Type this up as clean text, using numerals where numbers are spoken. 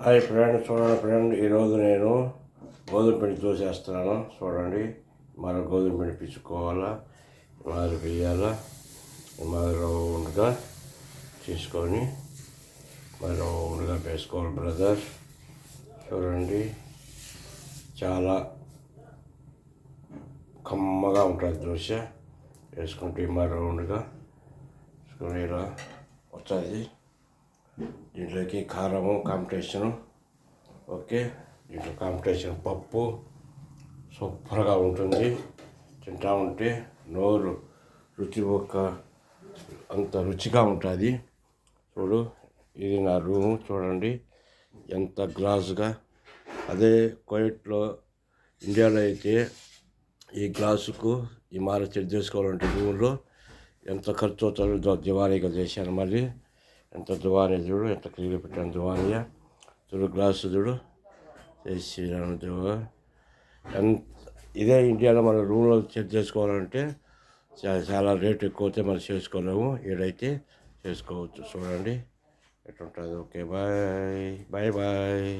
Hi friend, చూడండి friend, ఈరోజు నేను గోధుమ పిండి దోశ వేస్తున్నాను. చూడండి, మనం గోధుమ పిండి పిచ్చుకోవాలా, మాదిరి వేయాలా, మాదిరి రౌండ్గా తీసుకొని మరి రౌండ్గా వేసుకోవాలి బ్రదర్. చూడండి, చాలా కమ్మగా ఉంటుంది దోశ. వేసుకుంటే మరి రౌండ్గా వేసుకొని ఇలా వస్తుంది. దీంట్లోకి కారము కాంపిటీషను. ఓకే, దీంట్లో కాంపిటీషన్ పప్పు సూపర్గా ఉంటుంది. తింటా ఉంటే నోరు రుచి అంత రుచిగా ఉంటుంది. చూడు, ఇది నా రూము. చూడండి ఎంత గ్లాసుగా. అదే కువైట్లో, ఇండియాలో అయితే ఈ గ్లాసుకు ఈ మార చెక్ చేసుకోవాలంటే రూమ్లో ఎంత ఖర్చు అవుతుందో దివారీగా చేశాను. మళ్ళీ ఎంత దువాని చూడు, ఎంత క్లీన్ పెట్టాను దువానియా. చూడు గ్లాసు చూడు చేసి ఇదే ఇండియాలో మన రూమ్లో చెక్ చేసుకోవాలంటే చాలా రేట్ ఎక్కువ అవుతే మనం చేసుకోలేము. ఈడైతే చేసుకోవచ్చు. చూడండి ఎట్లుంటుంది. Okay, bye bye bye.